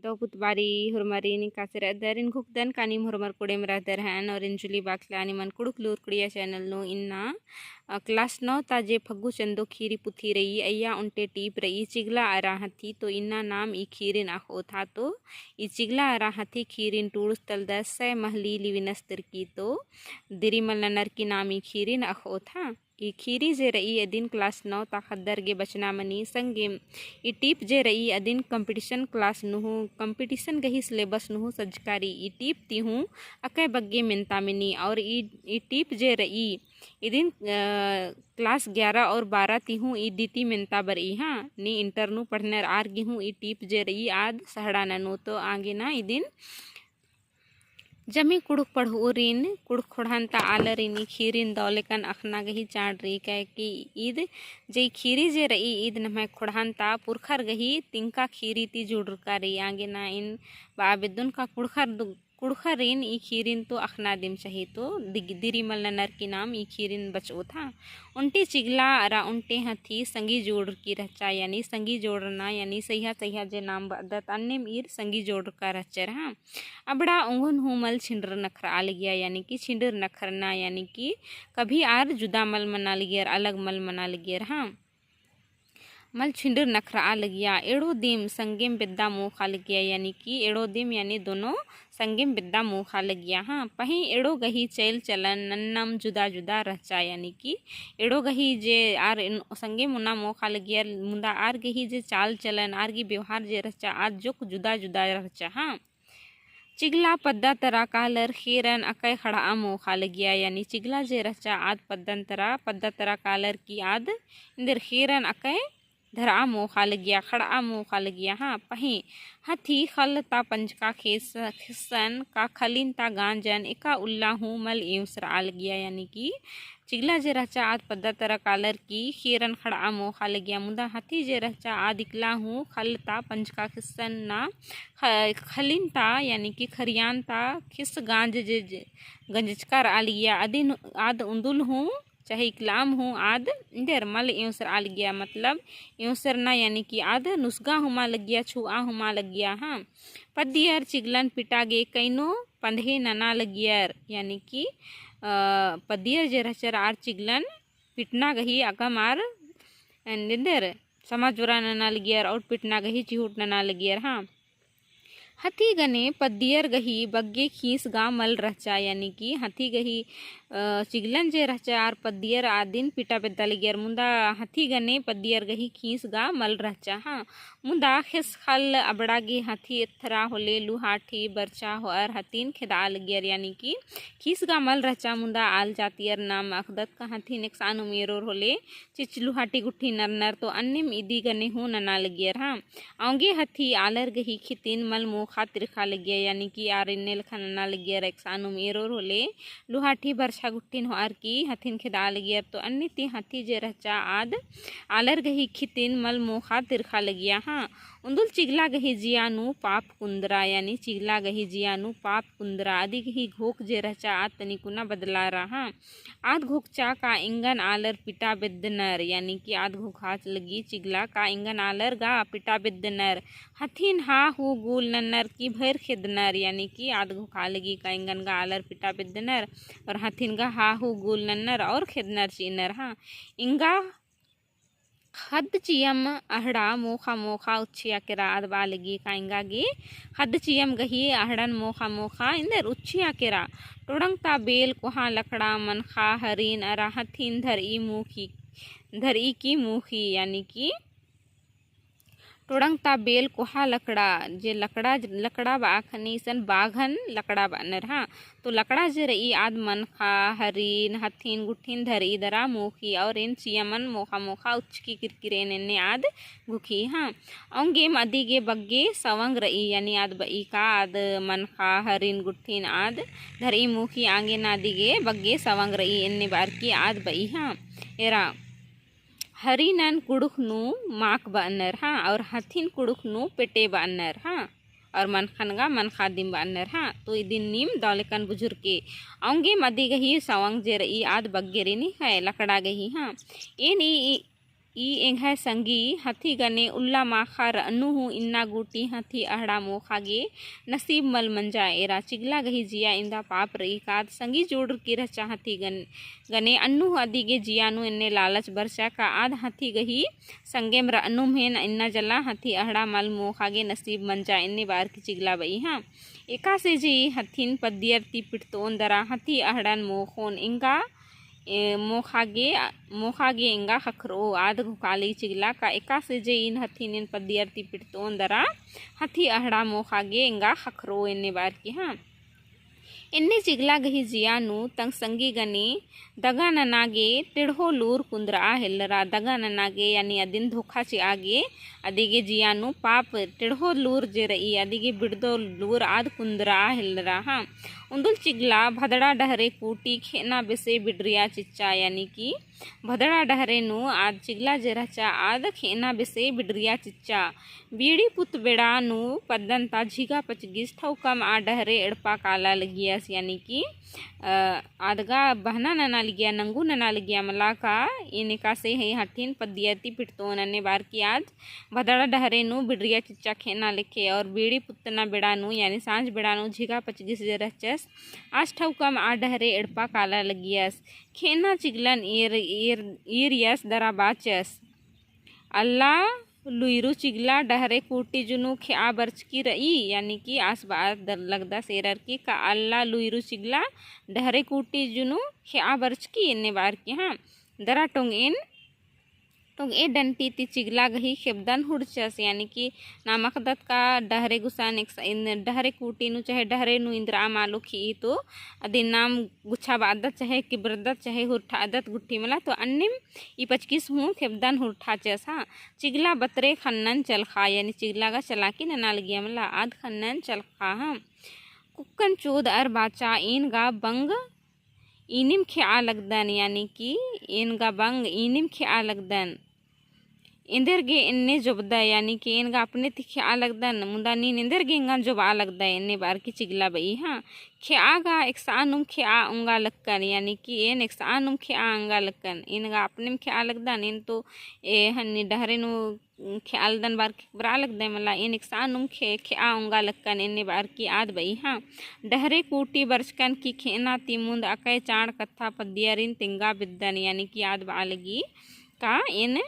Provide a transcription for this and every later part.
दो पुतबारी हुरमारी कासेर other in घुकदन कानिम हुरमार कुडेम रहदर हन और इन जुली बाखला मन कुड़ुक लूर कुड़िया चैनल नो इन्ना क्लास 9 ताजे फग्गु चंदो खीरी पुथी रही अय्या उनटे टीप रही चिगला आरा हथी तो इन्ना नाम ई खीरिन आखो था तो ई चिगला आरा हथी खीरिन टूड़स तल 10 महली लिविनस्तर की तो दिरिमल ननर की नाम ई खीरिन आखो था ई खीरी जे रही अदिन क्लास 9 ता खद्दर गे बचना मनी संगे ई टीप जे रही अदिन कंपटीशन क्लास नुहु कंपटीशन गही सिलेबस नुहु सजकारी ई टीप ती हूँ अकै बग्गे मिनता मिनी और ई टीप जे रही इदिन क्लास 11 और 12 ती हूँ ई दीती मिनता बर ई हाँ नी इंटरनु पढ़नर आर गी हूँ ई टीप जे रही आद सहड़ा ननु तो आगे ना इदिन जमी कुड़ुक पढ़ूरिन कुड़ुक खोड़ानता आलरिनी खीरिन दौलेकन अखना गही चाड़ रही कह कि ईद जे खीरी जे रही ईद नमय खोड़ानता पुरखर गही तिंका खीरी ती जुड़का रही आगे ना इन बाबेदुन का कुड़खरिन ई खीरिन तो अखना दिम चाहिए तो दिरिमल ननर की नाम ई खीरिन बचो था उनटे चिगला अरा उनटे हथी संगी जोड़ की रचा यानी संगी जोड़ना यानी सही जे नाम बदत अन्य मीर संगी जोड़ का रचर हाँ अबड़ा उंगन हुमल छिंडर नखर आ गया यानी कि छिंडर नखरना यानी कि कभी आर जुदा मल मना लियर अलग मल मना लियर हाँ मल छिंडर नखरा आ लगिया एड़ो दिम संगेम बिद्दा मुँह खा लगिया यानी कि एड़ो दिम यानी दोनों संगेम बिद्दा मुँह खा लगिया हाँ पही एड़ो गही चैल चलन नन्नम जुदा जुदा रहचा यानी कि एड़ो गही जे आर संगे मुना मुँह खा लगिया मुंदा आर गही जे चाल चलन आर की व्यवहार जे रहचा आज जो जुदा जुदा रहचा हाँ चिगला पद्दा तरा कालर खीरन अकय खड़ा मुँह खा लगिया यानी चिगला जे रहचा आद पद्दा तरा कालर की आद इंदर खीरन अकय धरा मुँह खा लगिया खड़ा मुँह खा लगिया हाँ पही हथी खल ता पंचका खिसन का खलिन ता गांजन एका उल्ला हूँ मल एवसर आ लगिया यानी कि चिगला जे रहचा आद पद्दा तरा कालर की खीरन खड़ा मुँह खा लगिया मुदा हथी जे रहचा आद इकला हूँ खल ता पंचका खिसन ना खलिन ता यानी कि खरियान ता खिस गांज जे गंजकार आ लिया अदिन आद उंदुल हूँ चाहे इकलाम हूँ आद इंदर मल एवसर आ गया मतलब एवसर ना यानी कि आद नुस्गा हुमा लग गया छुआ हुमा लग गया हाँ पदियर चिगलन पिटागे कैनो पंधे नना लगियर यानी कि पदियर जे रचर आर चिगलन पिटना गही अगम आर निंदर समाजोरा नना लगियर और पिटना गही चिहुट नना लगियर हाँ हथी गने पदियर गही बग्गे खीस गा मल रहचा यानी कि हथी गही चिगलन जे रहचा आर पदियर आदिन पिटा बेदा लगियर मुंदा हथी गने पदियर गही खीस गा मल रहचा हाँ मुंदा खिस खल अबड़ा गे हथी इथरा होले लुहाठी बरचा हो और हथीन खेदा लगियर यानी कि खीस गा मल रहचा मुंदा आल जातियर नाम अखदत का हथीन एक सानु मेरोर होले चिच लुहाटी गुट्ठी नर तो अन्य इदी गने हूँ नना लगियर हाँ आंगे हथी आलर गही खितिन मल मुँह खातिर खा लगिया यानी कि आर इन्नेल खाना लगियर एक सानु मेरोर होले लुहाठी बरछा गुट्टिन हो आर की हथिन खेदा लगियर तो अन्य ती हथी जे रहचा आद आलर गही खितिन मल मुँह खातिर खा लगिया हाँ उंदुल चिगला गही जियानु पाप कुंदरा यानी चिगला गही जियानु पाप कुंदरा आदि गही घोक जे रहचा आद तनिकुना बदला रहा आद घोकचा का इंगन आलर पिटा बिद्दनर यानी कि आद घोखाच लगी चिगला का इंगन आलर गा पिटा बिद्दनर हथिन हा हु गुल नन्नर की भैर खेदनर यानी कि आद घोखा लगी का इंगन गा आलर पिटा बिद्दनर और हथिन गा हा हु गुल नन्नर और खेदनर चीनर हाँ इंगा हद चियम अहड़ा मोखा मोखा उच्छिया केरा आदबा लगी काइंगा गे हद चियम गही अहड़न मोखा मोखा इंदर उच्छिया केरा टोड़ंगता बेल कोहा लकड़ा मनखा हरीन अरा हथिन धर ई की मुखी यानी कि टोड़ंगता बेल कोहा लकड़ा जे लकड़ा बाखनी सन बाघन लकड़ा बानर हाँ तो लकड़ा जे रही आद मनखा हरीन हथिन गुठिन धरी दरा मोखी और इन चियमन मोखा मोखा उचकी किरकिरेन इन्ने आद गुखी हाँ औंगे मदी गे बग्गे सवंग रही यानी आद बई का आद मनखा हरीन गुठिन आद धरी मोखी आगे नादी गे बग्गे सवंग रही इन्ने बार की आद बई हाँ एरा हरीनन कुड़ुखनु माक बानर हाँ और हथिन कुड़ुखनु पेटे बानर हाँ और मनखनगा मनखादिम बानर हाँ तो इदिन नीम दौलेकन बुजुर्ग के आऊंगे मदी गही सवंग जे रही आद बग्गे रे नहीं है लकड़ा गही हाँ ये नी ई एंघाय संगी हथी गने उल्ला माखा रनु इन्ना गुटी हथी अहड़ा मोखागे नसीब मल मंजा एरा चिगला गही जिया इंदा पाप रही काद संगी जोड़ की रचा हथी गने अन्नु अदिगे जियानु इन्ने लालच बरचा का आद हथी गही संगेम रनु हेन इन्ना जला हथी अहड़ा मल मोखागे नसीब मंजा इन्ने बार की चिगला बई हाँ एका से जी हथीन पद्यर्ती पिटतोन दरा हथी अहड़न मोखोन इंगा मोखागे इंगा खखरो आद घुकाली चिगला का एका से जे इन हथीन इन पद्यर्ती पिटतोन दरा हथी अहड़ा मोखागे इंगा खखरो इन्ने बार की हाँ इन्ने चिगला गही जियानु तंग संगी गने दगा ननागे टिढ़ो लूर कुंद्रा हिल्लरा दगा ननागे यानी अदिन धोखा चे आगे अदिगे जियानु पाप टिढ़ो लूर जे रही अदिगे बिड़दो लूर आद कुंद्रा हिल्लरा हाँ उंदुल चिगला भदड़ा डहरे कूटी खेना बेसे बिडरिया चिच्चा यानी कि भदड़ा डहरे नु आद चिगला जरचा आद खेना बेसे बिडरिया चिच्चा बीड़ी पुत बेड़ा नु पद्दंता झीगा पचगिस ठौकम आ डहरे एड़पा काला लगियास यानी कि आदगा बहना नना लगिया नंगू नना लगिया मला का इनका से है हठीन पद्यती पिटतो नन्ने बार की आज भदड़ा डहरे नु बिडरिया चिच्चा खेना लिखे और बीड़ी पुतना बेड़ा नु यानी सांझ बेड़ा नु झीगा पचगिस जरचस आज ठौकम आ डहरे एड़पा काला लगियास खेना चिगलन ईर यस दरा बाचस अल्लाह लुईरू चिगला डहरे कूटी जुनू ख्या बर्च की रई यानी कि आस बात लगदा सेरर की का अल्लाह लुईरू चिगला डहरे कूटी जुनू ख्या बर्च की इन्ने बार की हाँ दरा टोंग ए डंटी ती चिगला गही खेबदन हुड़चस यानी कि नामक दत का डहरे गुसान इन डहरे कूटी नु चाहे डहरे नु इंद्रा मालो खी तो अदि नाम गुच्छा बादत चाहे किब्रदत चाहे हुरठा आदत गुट्ठी मला तो अन्निम ई 25 हूँ खेबदन हुरठा चस हाँ चिगला बतरे खन्नन चल खा यानी चिगला का चला की नना लगिया मला आध खन्नन चल खा हाँ कुक्कन चोद अर बाचा इन गा बंग इनिम ख्या लगदन यानी कि इनगा बंग इनिम ख्या लगदन इंदर गे इन्ने जुबदा यानी कि इनका अपने ती ख्या लगदन मुंदा नीन इंदर गे इंगा जुबा लगदा इन्ने बार की चिगला बई हाँ ख्या गा एक सानुम ख्या उंगा लक्कन यानी कि इन एक सानुम ख्या अंगा लक्कन इनगा अपने में ख्या लगदन इन तो ए हन्नी डहरे नु ख्याल दन बार की बरा लगदा मला इन एक सानुम ख्या उंगा लक्कन इन्ने बार की आद बई हाँ डहरे कूटी बरचकन की खेना ती मुंद अकय चाड़ कथा पद्यरिन तिंगा बिद्दन यानी कि आद बालगी का इन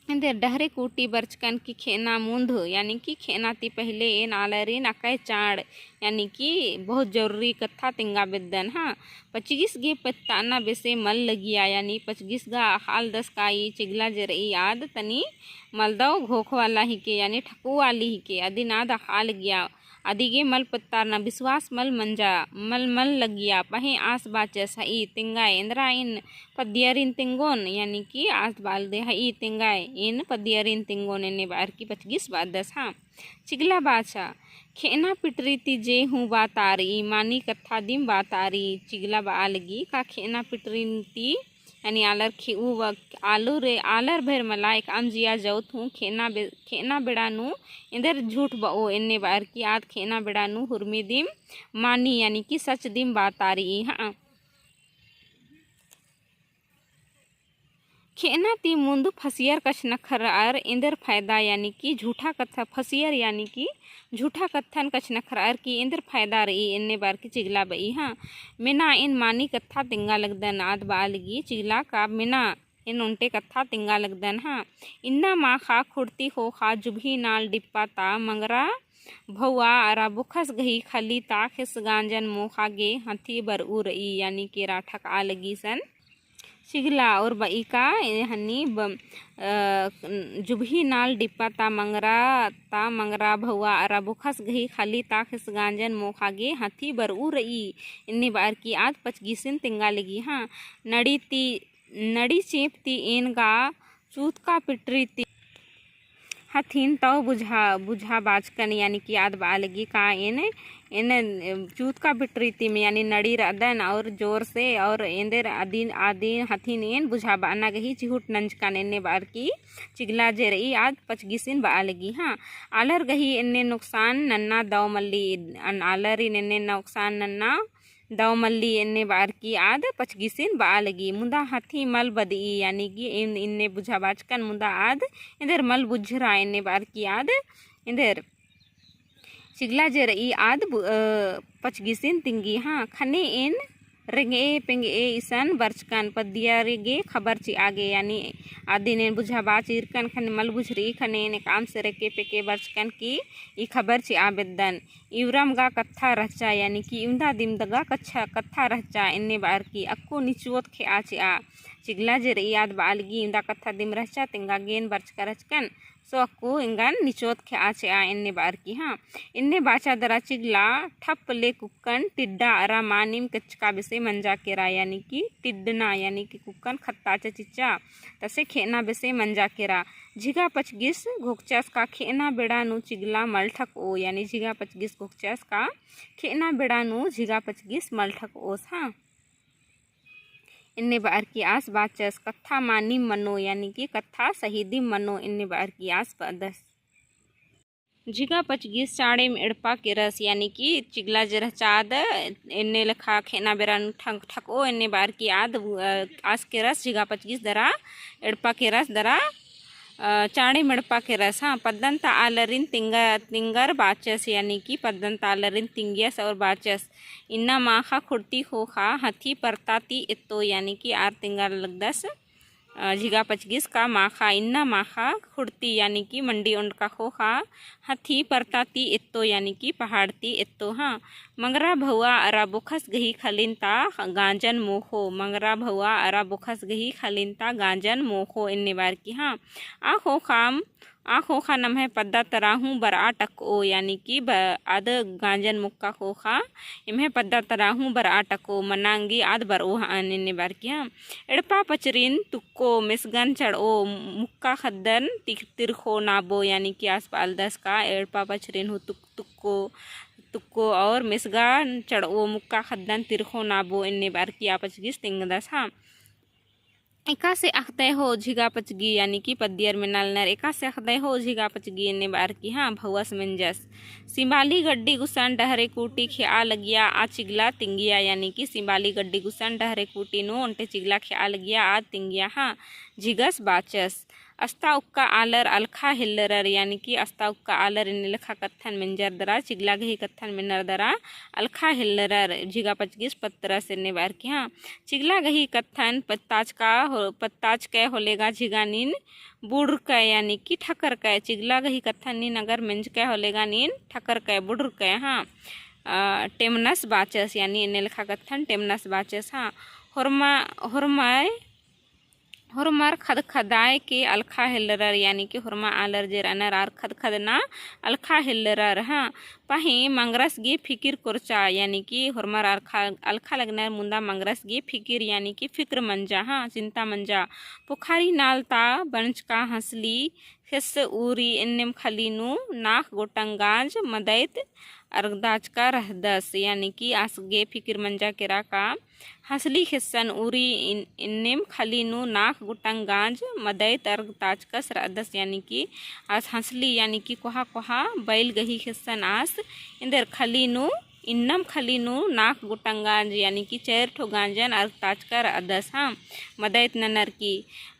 इंदर डहरे कूटी बरचकन की खेना मुंद यानी कि खेना ती पहले इन आलरिन अकय चाड़ यानी कि बहुत जरूरी कथा तिंगा बिद्दन हाँ 25 गे पत्ताना बेसे मल लगिया यानी 25 गा हाल 10 का ई चिगला जरई याद तनी मलदव घोख वाला ही के यानी ठकू वाली ही के अदिनाद हाल गया अदिगे मल पत्तार न विश्वास मल मंजा मल लगिया पहे आस बाचे सही तिंगाए इंद्रा इन पद्यरिन तिंगोन यानी कि आस बाल दे हई तिंगाए इन पद्यरिन तिंगोन ने बार की 25 बात 10 हाँ चिगला बाचा खेना पिटरी ती जे हूँ बातारी मानी कथा दिम बातारी चिगला बालगी का खेना पिटरी ती यानी आलर खीऊ व आलू रे आलर भर मला एक अमजिया जौत हूँ खेना बेड़ानू इंदर झूठ बो इन्ने बार की आद खेना बेड़ानू हुरमी दिम मानी यानी कि सच दिम बातारी हाँ खेना ती मुंद फसियर कछ नखर और इंदर फायदा यानी कि झूठा कथा फसियर यानी कि झूठा कथन कछ नखर की इंदर फायदा रही इन्ने बार की चिगला बई हाँ मिना इन मानी कथा तिंगा लगदन आद बालगी चिगला का मिना इन उनटे कथा तिंगा लगदन हाँ इन्ना माँ खा खुड़ती हो खा जुभी नाल डिप्पा ता मंगरा भौआ अरा बुखस गही खली ता खिस गांजन मोखा गे हथी बर उ रही यानी कि राठक आ लगी सन चिगला और बई का हन्नी जुबही नाल डिप्पा ता मंगरा भौआ अरा बुखस गही खाली ता खिस गांजन मोखागे हाथी बर उ रई इन्ने बार की आद 25 तिंगा लगी हाँ नड़ी चेपती इन गा चूत का पिटरी ती हथीन तो बुझा बाजकन यानी कि आद बालगी का इन चूत का पिटरीती में यानी नड़ी रदन और जोर से और इंदर आदीन हथीन इन बुझा बाना गही चिहुट नंजकन इन्ने बार की चिगला जेरई आद 25 बालगी हाँ आलर गही इन्ने नुकसान नन्ना दव मल्ली आलर इन्ने नुकसान नन्ना दाव मल्ली इन्ने बार की आद पचगिसिन बा लगी मुदा हाथी मल बदी यानी कि इन्ने बुझा बाचकन मुदा आद इंदर मल बुझरा इन्ने बार की आद इंदर चिगला जे रई आद पचगिसिन तिंगी हाँ खने इन रेंगे पेंगे इसन बर्चकन पदिया रेगे खबर ची आगे यानी आदि ने बुझा बाच इरकन खने मल बुझरी खने ने काम से रेके पेके बर्चकन की ई खबर ची आबेदन इवरम गा कथा रचा यानी कि इमदा दिम दगा कथा रचा इन्ने बार की अक्को निचुवत खे आचे आ चिगला जे रई आद बालगी इमदा कथा दिम रचा तिंगा गेन बर्चका रचकन सो अक्को इंगान निचोत खे आचे आ इन्ने बार की हाँ इन्ने बाचा दरा चिगला ठप ले कुक्कन टिड्डा अरा मानिम कचका बेसे मंजा केरा यानी कि टिड्डना यानी कि कुक्कन खत्ताचा चिच्चा तसे खेना बेसे मंजा केरा झिगा पचगिस घोकचास का खेना बेड़ानु चिगला मलठक ओ यानी झिगा पचगिस घोकचास का खेना बेड़ानु झिगा पचगिस मलठक ओस हाँ इन्ने बार की आस बाचस कथा मानी मनो यानी कि कथा शहीदी मनो इन्ने बार की आस पदस झिगा पचगिस चाड़े में एड़पा के रस यानी कि चिगला जरा चाद इन्ने लखा खेना बेरान ठक ठको इन्ने बार की आद आस के रस झिगा पचगिस दरा एड़पा के रस दरा चाड़े मड़पा के रस हाँ पद्दंता आलरिन तिंगर बाचस यानी कि पद्दंता आलरिन तिंगियस और बाचस इन्ना माखा खुर्ती खोखा हथी परताती इत्तो यानी कि आर तिंगर लगदस झिगा पचगिस का माखा इन्ना माखा खुर्ती यानी कि मंडी उंड का खोखा हथी परताती इत्तो यानी कि पहाड़ती इत्तो हाँ मंगरा भौआ अरा बुखस गही खलिनता गांजन मोखो मंगरा भौआ अरा बुखस गही खलिनता गांजन मोखो इन्ने बार की हाँ आँखों खा नम है पद्दा तराहूँ बरा टको यानी कि आद गांजन मुक्का खोखा इम्हे पद्दा तराहूँ बरा टको मनांगी आद बरो इन्ने बार की हाँ एड़पा पचरिन तुक्को मिसगन चढ़ो मुक्का खद्दन तिरखो नाबो यानी कि आसपाल दस का एड़पा पचरिन हो तुक्को और मिसगा चढ़ो मुक्का खद्दन तिरखो नाबो इन्ने बार की आपचगिस तिंगदस हाँ एका से अखदय हो झिगा पचगी यानी कि पद्दियर में नलनर एका से अखदय हो झिगा पचगी इन्ने बार की हाँ भवस मंजस सिंबाली गड्डी गुसन डहरे कूटी ख्या लगिया आ चिगला तिंगिया यानी कि सिंबाली गड्डी गुसन डहरे कूटी नो उनटे चिगला ख्या लगिया आ तिंगिया हाँ झिगस बाचस अस्ता उक्का आलर अलखा हिल्लरर यानी कि अस्ता उक्का आलर इन लखा कत्थन मिंजर दरा चिगला गही कत्थन मिनर दरा अलखा हिल्लरर झिगा पचगिस पत्तरा से बार की हाँ चिगला गही कत्थन पत्ताज कै होलेगा झिगा नीन बुढ़ कै यानी कि ठकर कै चिगला गही कत्थन नीन अगर मिंज कै होलेगा नीन ठकर कै बुढ़ कै हाँ टेमनस बाचस यानी इन लखा कत्थन टेमनस बाचस हाँ हुरमार खद खदाय के अलखा हिल्लरर यानी कि हुरमा आलर जे रनर आर खद खदना अलखा हिल्लरर हाँ पाही मंगरस गे फिकिर कुरचा यानी कि हुरमार अलखा लगनर मुंदा मंगरस गे फिकिर यानी कि फिक्र मंजा हाँ चिंता मंजा पुखारी नालता बंच का हंसली हिस्स उरी इन्निम खलीनु नाक गोटंगाज मदैत अर्गदाज का रहदस यानी कि आसगे फिकिर मंजा केरा का हंसली हिस्सन उरी इन्निम खलीनु नाक गुटंगाज मदैत अर्गदाज का रहदस यानी कि आस हंसली यानी कि कोहा कोहा बैल गही हिस्सन आस इंदर खलीनु इन्नम खलीनु नाक गुटंगांज यानी कि चेर ठो गांजन अर्ग ताजकर अदस हाँ मदैत ननर की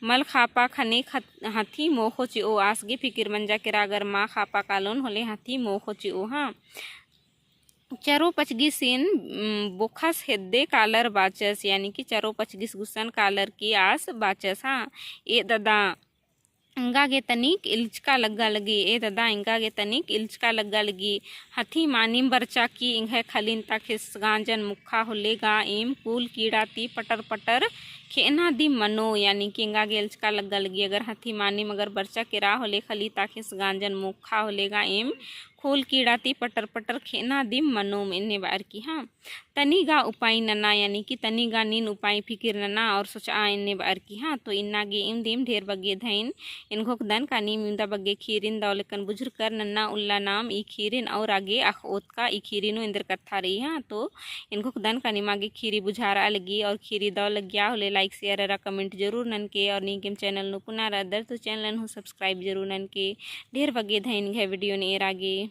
मल खापा खने हाथी मोखो चिओ आसगे फिकिर मंजा केरा अगर माँ खापा कालोन होले हाथी मोखो चिओ हाँ चरो पचगी सीन बोखस हेद्दे कालर बाचस यानी कि चरो पचगिस गुसन कालर की आस बाचस हाँ ए ददा इंगा गे तनिक इल्चका लग्गा लगी ए दादा इंगा गे तनिक इल्चका लग्गा लगी हथी मानिम बरचा की इंगे खलिन तक हिस गांजन मुखा होलेगा एम पुल कीड़ाती पटर पटर खेना दी मनो यानी कि इंगा गे इल्चका लग्गा लगी अगर हथी मानिम अगर बरचा किरा होले खली तक हिस गांजन मुखा होलेगा एम खोल कीड़ाती पटर पटर खेना दिम मनोम इन्ने बार की हाँ तनिगा उपाय नना यानी कि तनिगा नीन उपाय फिकिर नना और सोचा इन्ने बार की हाँ तो इन्ना गे इम दिम ढेर बगे धैन इनको दन का नीम इंदा बगे खीरिन दौलकन बुजुर्ग कर नन्ना उल्ला नाम ई खीरिन और आगे अख ओत का ई खीरिनो इंदर कथा रही हाँ तो इनको दन का नीम आगे खीरी बुझारा लगी और खीरी दौ लग गया होले लाइक शेयर कमेंट जरूर नन के और नीम चैनल नु पुनः अदर तो चैनल हो सब्सक्राइब जरूर नन के ढेर बगे धैन है वीडियो ने आगे